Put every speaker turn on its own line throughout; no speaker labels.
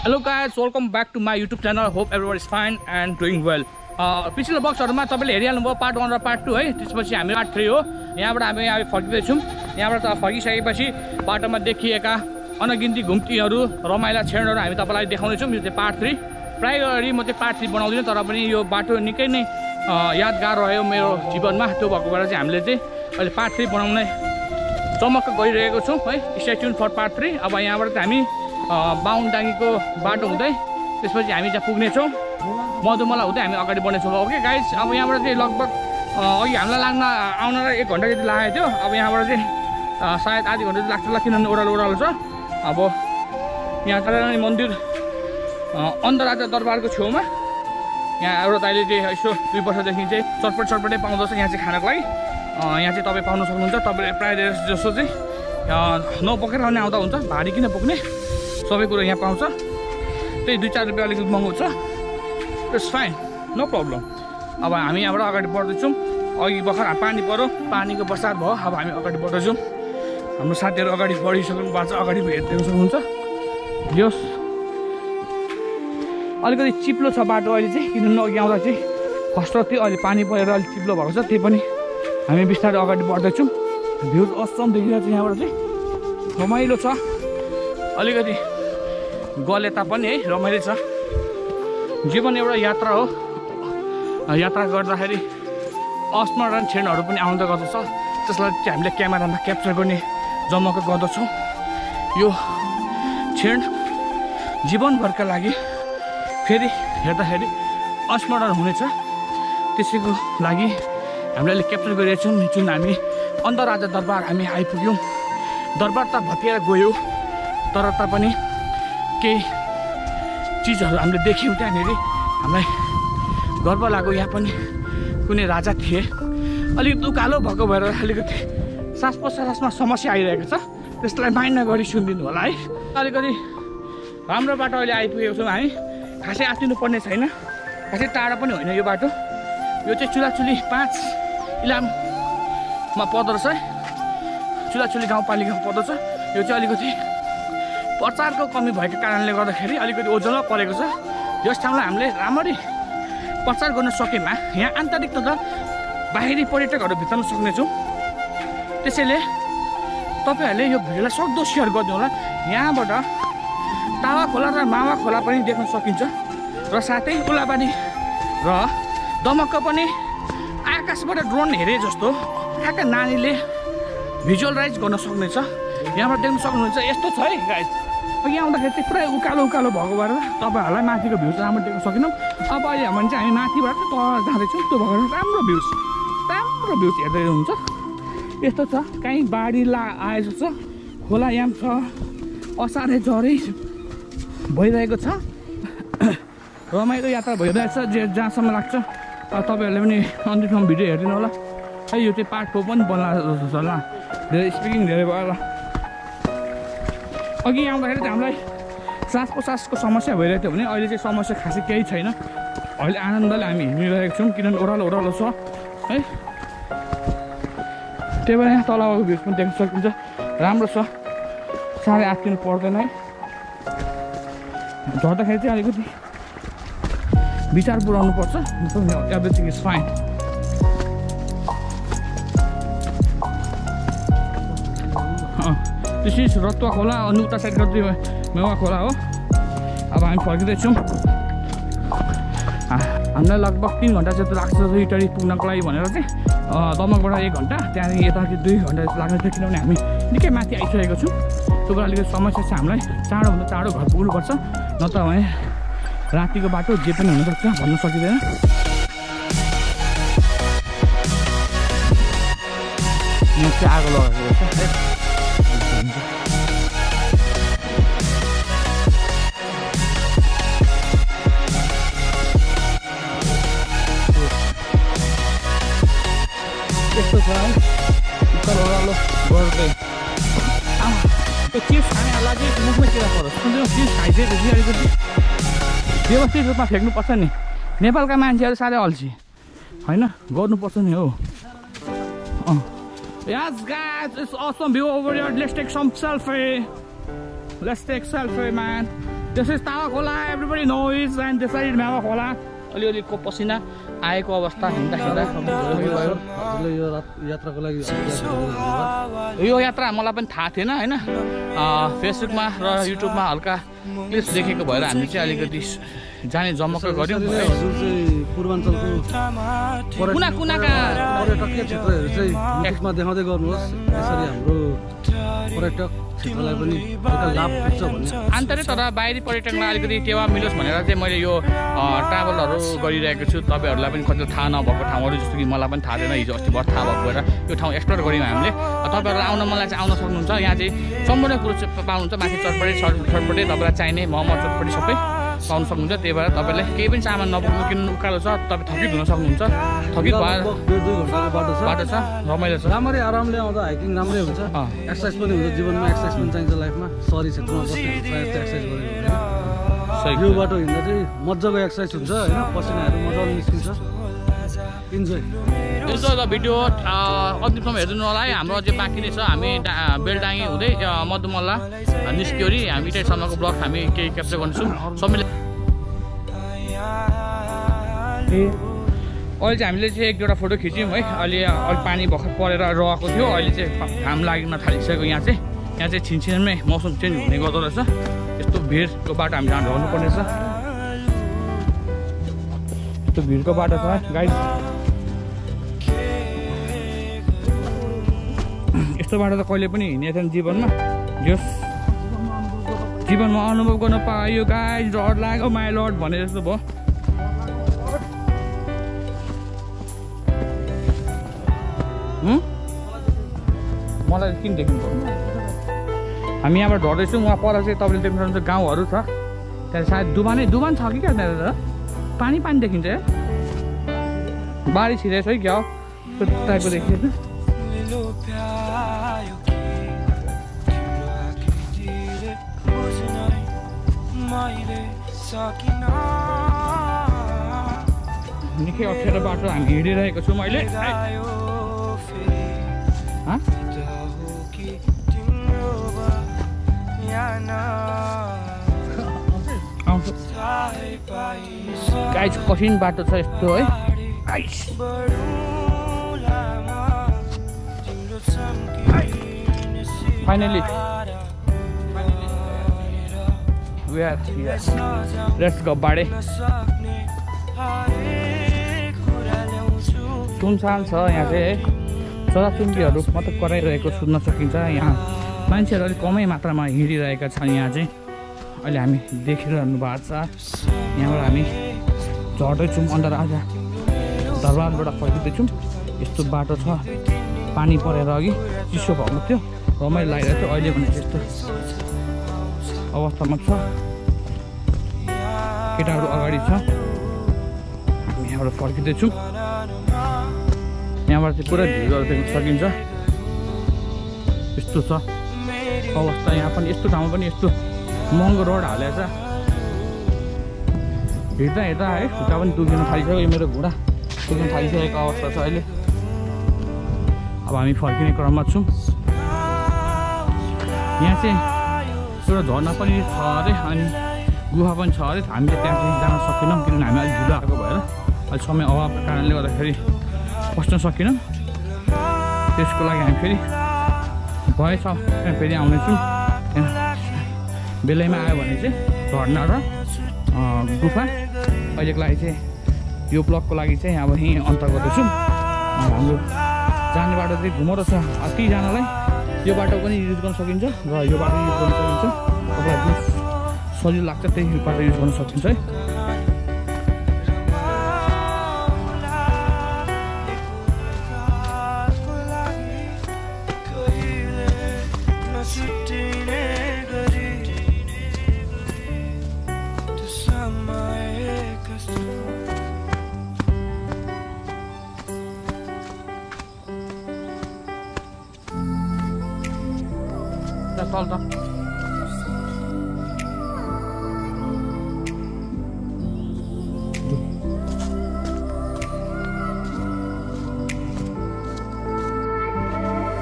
Hello guys, welcome back to my YouTube channel. Hope everyone is fine and doing well. पिछले बक्सहरुमा तपाईले हेरिहाल्नुभयो part 1 र part 2 है। त्यसपछि हामी पार्ट 3 हो। यहाँबाट हामी अब फर्किदै छौं। यहाँबाट त फर्किसकेपछि बाटोमा देखिएका अनगिन्ती घुम्तीहरु, रमाइला क्षणहरु हामी तपाईलाई देखाउने छौं। यो चाहिँ पार्ट 3। प्राय गरी म चाहिँ पार्ट 3 बनाउँदिन, तर पनि यो बाटो निकै नै यादगार रह्यो मेरो जीवनमा। त्यो भएको भएर चाहिँ हामीले चाहिँ अहिले पार्ट 3 बनाउने चमक्क गरिरहेको छौं है। Stay tune for part 3। अब यहाँबाट चाहिँ हामी बाहुनडाङ्गीको बाटो हुँदै त्यसपछि हामी चाहिँ पुग्ने छौं मधुमला हुँदै हामी अगाडि बढ्नेछौँ। ओके गाइस, अब यहाँबाट चाहिँ लगभग अघि हामीलाई लाग्न आउनलाई 1 घण्टा जति लागेको थियो। अब यहाँबाट चाहिँ सायद आधी घण्टा जति लाग्छ होला, किनभने ओह्रालो छ। अब यहाँ काली मन्दिर अन्तराजा दरबारको छेउमा यहाँ एउटा दाइले चाहिँ यसो 2 वर्षदेखि चाहिँ चटपटै पाउँदछ यहाँ चाहिँ खानको लागि। यहाँ चाहिँ तपाईँ पाउन सक्नुहुन्छ। तपाईँले प्रायः जस्तो चाहिँ नपोकेर आउने आउँदा हुन्छ, भारी किन पुग्ने, सबै कुरो यहाँ पाउँछ। त्यही 2-4 रुपियाँ अलिकति महँगो छ, इट्स फाइन, नो प्रब्लम। अब हामी यहाँबाट अगाडि बढ्दैछौँ। अघि भर्खर पानी पऱ्यो, पानीको बर्सात भयो। अब हामी अगाडि बढ्दैछौँ। हाम्रो साथीहरू अगाडि बढिसक्नु भएको छ, अगाडि हेर्दै सक्नुहुन्छ। यो अलिकति चिप्लो छ बाटो अहिले चाहिँ, किनभने अघि आउँदा चाहिँ खस्रो थियो, अहिले पानी परेर अलिक चिप्लो भएको छ। त्यही पनि हामी बिस्तारै अगाडि बढ्दैछौँ। भ्यू असम देखिरहेको छ यहाँबाट चाहिँ, रमाइलो छ। अलिकति गले तापनि है रमाइलो छ। जीवन एउटा यात्रा हो। यात्रा गर्दाखेरि अस्मरण क्षणहरू पनि आउँदै गर्दछ, त्यसलाई चाहिँ हामीले क्यामेरामा क्याप्चर गर्ने जमक गर्दछौँ। यो क्षण जीवनभरका लागि फेरि हेर्दाखेरि अस्मरण हुनेछ। त्यसैको लागि हामीले अहिले क्याप्चर गरिरहेको छौँ। जुन हामी अन्तराजा दरबार हामी आइपुग्यौँ। दरबार त भत्किएर गयो, तर तापनि केही चिजहरू हामीले देख्यौँ त्यहाँनिर। हामीलाई गर्व लाग्यो। यहाँ पनि कुनै राजा थिए। अलिकति उकालो भएको भएर अलिकति सास प्रश्वासमा समस्या आइरहेको छ, त्यसलाई माइन्ड नगरी सुनिदिनु होला है। अलिकति राम्रो बाटो अहिले आइपुगेको छौँ हामी। खासै आत्तिनु पर्ने छैन, खासै टाढा पनि होइन यो बाटो। यो चाहिँ चुलाचुली 5 इलाममा पर्दो रहेछ है। चुलाचुली गाउँपालिकामा पर्दछ। यो चाहिँ अलिकति प्रचारको कमी भएको कारणले गर्दाखेरि अलिकति ओझेल परेको छ। यस ठाउँलाई हामीले राम्ररी प्रचार गर्न सकेमा यहाँ आन्तरिक तथा बाहिरी पर्यटकहरू भित्र्न सक्नेछौँ। त्यसैले तपाईँहरूले यो भिडियोलाई सक्दो सेयर गरिदिनु होला। यहाँबाट तावा खोला र मावा खोला पनि देख्न सकिन्छ, र साथै उलाबारी र दमक्क पनि आकाशबाट ड्रोन हेरे जस्तो ठ्याक्क नानीले भिजुअलाइज गर्न सक्नेछ। यहाँबाट देख्न सक्नुहुन्छ। यस्तो छ है गाइस, अघि आउँदाखेरि चाहिँ पुरै उकालो भएको भएर तपाईँहरूलाई माथिको भ्यू चाहिँ राम्रो देख्न सकेनौँ। अब अहिले हामी चाहिँ हामी माथिबाट तल जाँदैछौँ। त्यो भएर राम्रो भ्यूज हेर्दै हुन्छ। यस्तो छ, कहीँ बाढी आए जस्तो खोला याम छ, असारे झरै भइरहेको छ। रमाइलो यात्रा भइरहेछ जहाँसम्म लाग्छ। तपाईँहरूले पनि अन्तिमसम्म भिडियो हेरिदिनु होला है। यो चाहिँ पार्ट 4 पनि बन्ला जस्तो छ होला। धेरै स्पिकिङ धेरै भयो होला। अघि आउँदाखेरि चाहिँ हामीलाई सास प्रश्वासको समस्या भइरहेको थियो भने अहिले चाहिँ समस्या खासै केही छैन। अहिले आनन्दले हामी हिँडिरहेको छौँ, किनभने ओह्रालो छ है। त्यही भएर यहाँ तलको भ्यू पनि देख्न सकिन्छ, राम्रो छ। साह्रै आत्तिनु पर्दैन है। झर्दाखेरि चाहिँ अलिकति विचार पुऱ्याउनु पर्छ। Everything is fine. This is Ratuwa Khola, अनि उता साइड गर्दै मेवा खोला हो। अब हामी फर्किँदैछौँ। हामीलाई लगभग 3 घन्टा जस्तो लाग्छ इटरी पुग्नको लागि भनेर चाहिँ। दमकबाट 1 घन्टा, त्यहाँदेखि यता 2 घन्टा जस्तो लाग्ने थियो, किनभने हामी निकै माथि आइसकेको छौँ। त्यो कुरा अलिकति समस्या छ। हामीलाई चाँडोभन्दा चाँडो घर पुग्नुपर्छ, नत्र भने रातिको बाटो जे पनि हुनसक्छ भन्न सकिँदैन। यहाँ चाहिँ आगो लगाएको छ है। त्यस्तो छ है, ओह्रालो गर्दै त्यो चिप्स खानेहरूलाई चाहिँ मुखमै किरा परोस्। चिप्स खाइसकेपछि अलिकति व्यवस्थित रूपमा फ्याँक्नुपर्छ नि। नेपालका मान्छेहरू साह्रै अल्छी होइन, गर्नुपर्छ नि हो। Yes guys, it's awesome view over here. Let's take some selfie. Man. This is Tawa Khola, everybody knows, and this is Mawa Khola. अलिअलि को पसिना आएको अवस्था हिँड्दा यो यात्रा मलाई पनि थाहा थिएन हैन फेसबुकमा र युट्युबमा हल्का क्लिप्स देखेको भएर हामी चाहिँ अलिकति जाने जमक्क गर्यौं
पूर्वाञ्चलको
कुना कुनाका
पर्यटकीय क्षेत्रहरू चाहिँ युट्युबमा देखाउँदै गर्नुहोस् यसरी हाम्रो पर्यटक क्षेत्रलाई पनि लाभ पुग्छ भन्ने
आन्तरिक तर बाहिरी पर्यटकलाई अलिकति टेवा मिलोस् भनेर चाहिँ मैले यो ट्राभलहरू गरिरहेको छु तपाईहरुलाई पनि कति थाहा नभएको ठाउँहरू जस्तो कि मलाई पनि थाहा थिएन हिजो अस्ति भर थाहा भएको भएर यो ठाउँ एक्सप्लोर गर्यौं हामीले तपाईहरु आउन मलाई चाहिँ आउन सक्नुहुन्छ यहाँ चाहिँ सम्पूर्ण कुरो पाउनुहुन्छ माथि चटपटे छटपटे तपाईलाई चाहिने मोमो चटपटे सबै पाउन सक्नुहुन्छ त्यही भएर तपाईले केही पनि सामान नबोक्नु किन्नु उकालो छ तपाई थकित हुन सक्नुहुन्छ थकित भएर
2 घण्टाको बाटो
छ रमाइलो छ
राम्ररी आरामले आउँदा हाइकिङ राम्रै हुन्छ एक्सरसाइज पनि हुन्छ जीवनमा एक्सरसाइज पनि चाहिन्छ लाइफमा शरीर क्षेत्रमा बस्ने प्रायः एक्सरसाइज गरेको हैन यो बाटो हिँड्दा चाहिँ मज्जाको एक्सरसाइज हुन्छ हैन पसिनाहरू मज्जाले निस्किन्छ इन्जोय
यसो त भिडियो अन्तिमसम्म हेर्नु होला है हाम्रो अझै बाँकी नै छ हामी बेलडाङ्गी हुँदै मधुमल्ला निस्क्योरी हामी त्यहीसम्मको ब्लग हामी केही क्याप्चर गर्छौँ सबैले अहिले चाहिँ हामीले चाहिँ एक दुईवटा फोटो खिच्यौँ है अहिले पानी भर्खर परेर रहेको थियो अहिले चाहिँ घाम लाग्न थालिसक्यो यहाँ चाहिँ छिनछिनमै मौसम चेन्ज हुने गर्दो रहेछ यस्तो भिडको बाटो हामी जान ढल्नुपर्नेछ यस्तो भिडको बाटो छ गाइस यस्तो बाटो त कहिले पनि हिँडेको थिएन जीवनमा जस जीवनमा अनुभव गर्न पायो गाइस डर लाग्यो माई लर्ड भने जस्तो भयो मलाई किन देख्नु पर्यो हामी यहाँबाट ढल्दैछौँ वहाँ पर चाहिँ तपाईँले देख्नुहुन्छ गाउँहरू छ त्यहाँ सायद दुबान छ कि क्या त्यहाँ पानी देखिन्छ बारी छिरेछ है क्या हो त्यो टाइपको देखिन्छ निकै अप्ठ्यारो बाटो हामी हिँडिरहेको छौँ अहिले गाइस कठिन बाटो छ यस्तो है guys finally we are here let's go buddy सुनसान छ यहाँ चाहिँ चराचुरुङ्गीहरू मात्र कराइरहेको सुन्न सकिन्छ यहाँ मान्छेहरू अलिक कमै मात्रामा हिँडिरहेका छन् यहाँ चाहिँ अहिले हामी देखिरहनु भएको छ यहाँबाट हामी झर्दैछौँ अन्त आज दरबारबाट फर्किँदैछौँ यस्तो बाटो छ पानी परेर अघि चिसो भएको थियो रमाइलो लागिरहेको थियो अहिले भने यस्तो अवस्थामा छ केटाहरू अगाडि छ हामी यहाँबाट फर्किँदैछौँ यहाँबाट चाहिँ पुरै भिड देख्न सकिन्छ यस्तो छ अवस्था यहाँ पनि यस्तो ठाउँमा पनि यस्तो महँगो रोड हालेको छ हिँड्दा है खुट्टा पनि दुख्न थालिसक्यो मेरो घुँडा दुख्न थालिसकेको अवस्था छ अहिले अब हामी फर्किने क्रममा छौँ यहाँ चाहिँ एउटा झर्ना पनि छ अरे अनि गुफा पनि छ अरे हामीले त्यहाँ चाहिँ जान सकेनौँ किनभने हामी अलिक ढिलो आएको भएर अहिले समय अभावको कारणले गर्दाखेरि पस्न सकेनौँ त्यसको लागि हामी फेरि भएछ त्यहाँ फेरि आउनेछौँ त्यहाँ बेलैमा आयो भने चाहिँ झर्ना र गुफा अहिलेको लागि चाहिँ यो ब्लगको लागि चाहिँ अब यहीँ अन्त गर्दैछौँ हाम्रो जाने बाटो चाहिँ घुमाउँदो छ कतिजनालाई यो बाटो पनि युज गर्न सकिन्छ र यो बाटो युज गर्न सकिन्छ तपाईँलाई जुन सजिलो लाग्छ त्यही बाटो युज गर्न सकिन्छ है चल त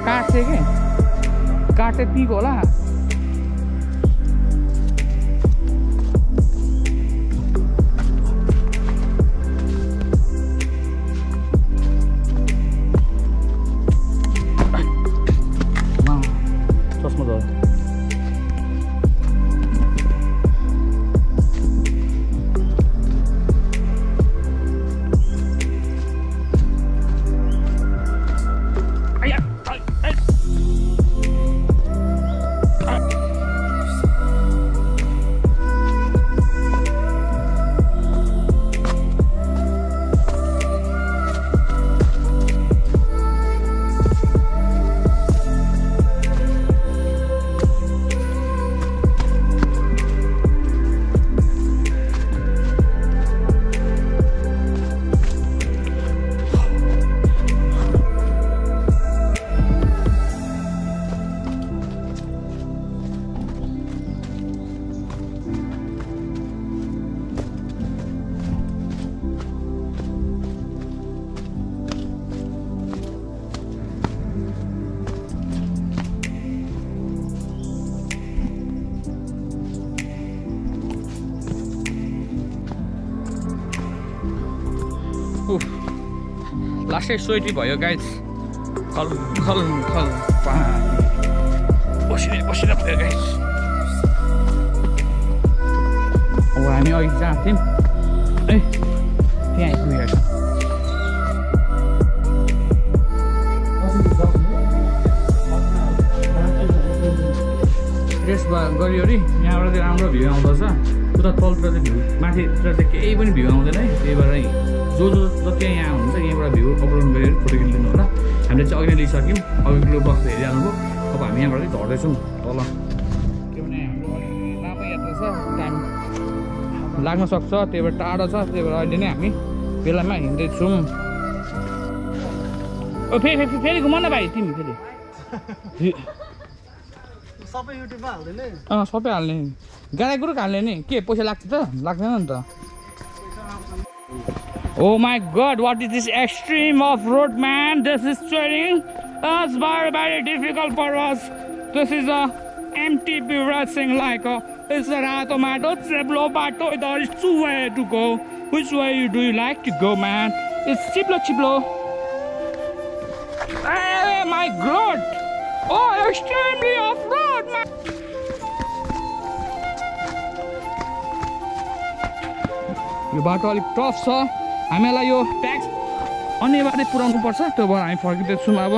काट्थे के काटे पिक होला लास्टै सोइटी भयो गाइज खल खल खल पानी पसिना पसिना भयो गाइज अब हामी अघि जहाँ थियौँ है त्यहाँ आइपुगेको रेस्ट गऱ्यो अरे यहाँबाट चाहिँ राम्रो भ्यू आउँदछ उता तलतिर चाहिँ भ्यू माथितिर चाहिँ केही पनि भ्यू आउँदैन है त्यही भएर जो जति यहाँ हुन्छ यहाँबाट भ्यू अपलोड गरेर फोटो खिचिदिनु होला हामीले चाहिँ अघि नै लिइसक्यौँ अघिल्लो बक्स हेरिहाल्नु भयो अब हामी यहाँबाट चाहिँ झर्दैछौँ तल किनभने हाम्रो अलिक लामो यात्रा छ टाइम लाग्न सक्छ त्यही भएर टाढो छ त्यही भएर अहिले नै हामी बेलामा हिँड्दैछौँ फेरि घुम न भाइ तिमी फेरि
सबै युट्युबमा हाल्दैन
सबै हाल्ने गाडा गुरुक हाल्ने नि के पैसा लाग्छ त लाग्दैन नि त Oh my god, what is this extreme off-road, man? This is training us very, very difficult for us. This is a MTB racing like it's a rato mato, chiblo bato, there is two ways to go. Which way do you like to go, man? It's chiblo. Oh my god! Oh, extremely off-road, man! यो बाटो अलिक tough छ हामीलाई यो tax अनिवार्य पुऱ्याउनु पर्छ त्यो भएर हामी फर्किँदैछौँ अब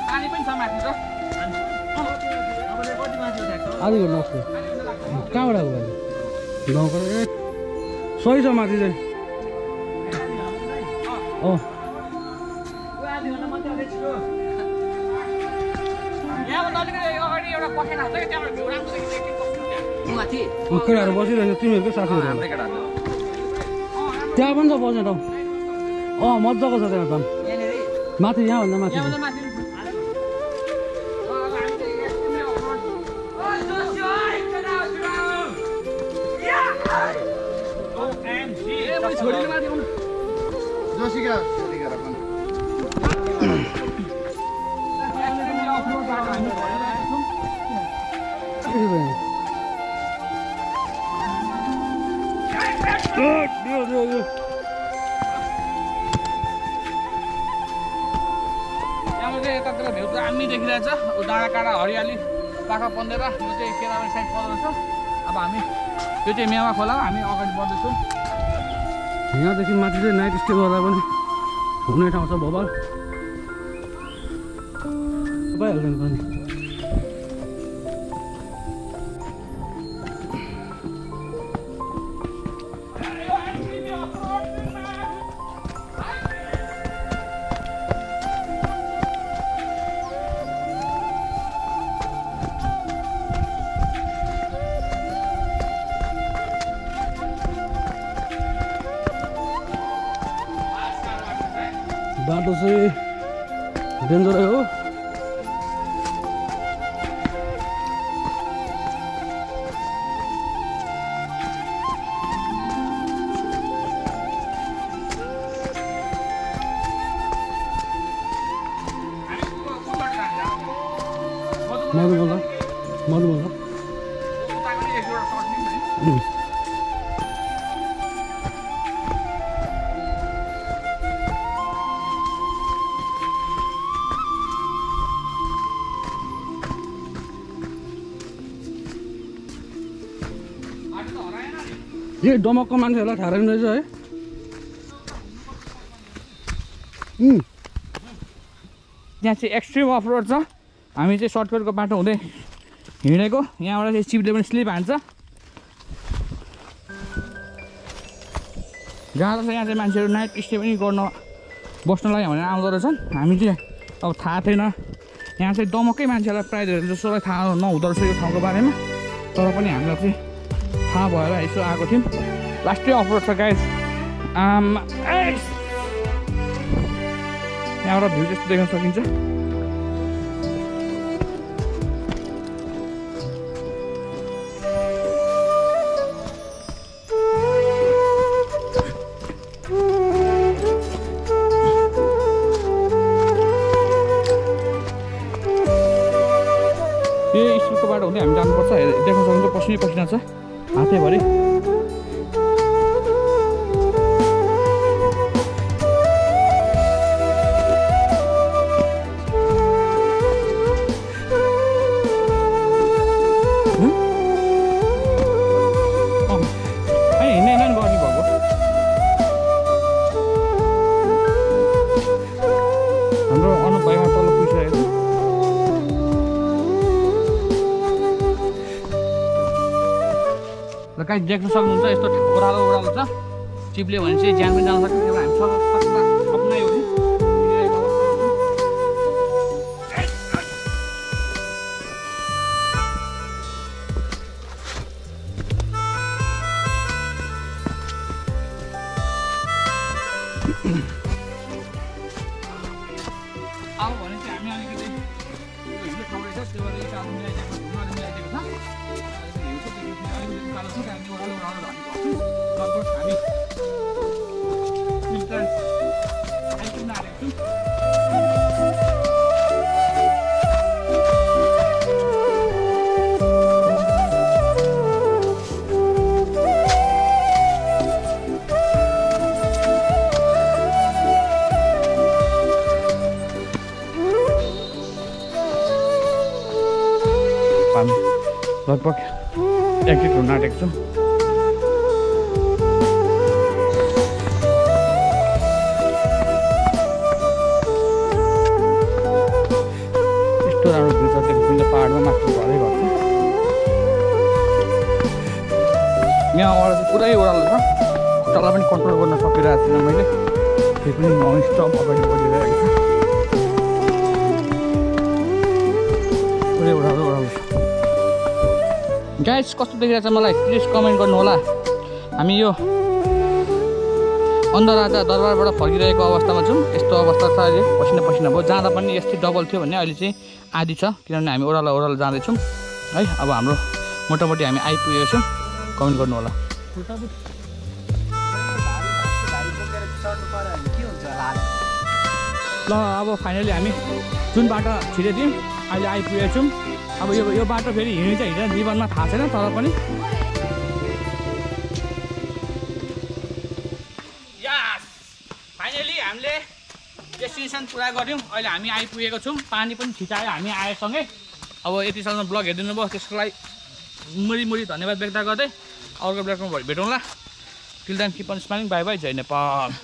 पानी पनि छ माथि त
आधी घन्टा जस्तो कहाँबाट आएको गाउँको सही छ माथि चाहिँ केटाहरू बसिरहेको तिमीहरूकै साथीहरू त्यहाँ पनि छ बस्ने ठाउँ मजाको छ त्यहाँ झन् माथि यहाँभन्दा माथि
यतातिर भ्यू दामी देखिरहेछ डाँडा काँडा हरियाली पाखा पन्देर यो चाहिँ केराबारी साइड पर्दछ अब हामी यो चाहिँ मेवा खोला हामी अगाडि बढ्दैछौँ
यहाँदेखि माथि चाहिँ नाइट स्टे गर्दा पनि घुम्ने ठाउँ छ भोपाल भइहाल्दैन पनि बाटो चाहिँ डेन्जरै हो मधुमला यो डमकको मान्छेहरूलाई थाहा रहेन रहेछ है
त्यहाँ चाहिँ एक्सट्रिम अफ रोड छ हामी चाहिँ सर्टकटको बाटो हुँदै हिँडेको यहाँबाट चाहिँ चिपले पनि स्लिप हान्छ गाह्रो छ यहाँ चाहिँ मान्छेहरू नाइट स्टे पनि गर्न बस्नलाई भनेर आउँदो रहेछन् हामी चाहिँ अब थाहा थिएन यहाँ चाहिँ दमकै मान्छेलाई प्रायः धेरै जसोलाई थाहा नहुँदो रहेछ यो ठाउँको बारेमा तर पनि हामीलाई चाहिँ थाहा भएर यसो आएको थियौँ लास्टै अफरोड छ गाइस यहाँबाट भ्यू त्यस्तो देख्न सकिन्छ हामी जानुपर्छ। देख्न सक्नुहुन्छ पसिनै पसिना छ हातैभरि। गाइस देख्न सक्नुहुन्छ यस्तो ओह्रालो छ। चिप्ल्यो भने चाहिँ ज्यान पनि जान सक्छ। त्यो हामी अपनायो भने अब भने चाहिँ हामी अलिकति हिलो ठाउँ रहेछ त्यो भएर चाहिँ मिलाइदिएको छ। लगभग 1 लिटर नाटेको छु। यस्तो राम्रो भ्यू छ देखिन्छ पहाडमा माथि घरै घर छ। यहाँबाट चाहिँ पुरै ओह्रालो छ। खुट्टालाई पनि कन्ट्रोल गर्न सकिरहेको छैन मैले। त्यो पनि ननस्टप अगाडि बढिरहेको छ। पुरै ओह्रालो छ। गाइस कस्तो देखिरहेछ मलाई प्लिज कमेन्ट गर्नु होला। हामी यो अन्धराजा दरबारबाट फर्किरहेको अवस्थामा छौँ। यस्तो अवस्था छ अहिले पसिना पसिना भयो। जाँदा पनि यस्तै डबल थियो भने अहिले चाहिँ आधी छ किनभने हामी ओह्रालो जाँदैछौँ है। अब हाम्रो मोटामोटी हामी आइपुगेको छौँ। कमेन्ट गर्नु होला। ल अब फाइनली हामी जुन बाटो छिरेथ्यौँ अहिले आइपुगेको छौँ। अब यो बाटो फेरि हिँड्छ हिँड्छ जीवनमा थाहा छैन तर पनि फाइनली हामीले डेस्टिनेसन पुरा गऱ्यौँ। अहिले हामी आइपुगेको छौँ। पानी पनि छिटायो हामी आएसँगै। अब यति सालमा ब्लग हेरिदिनु भयो त्यसको लागि मुरी धन्यवाद व्यक्त गर्दै अर्को ब्लगमा भेटौँला। Till then keep on smiling. Bye bye. जय नेपाल।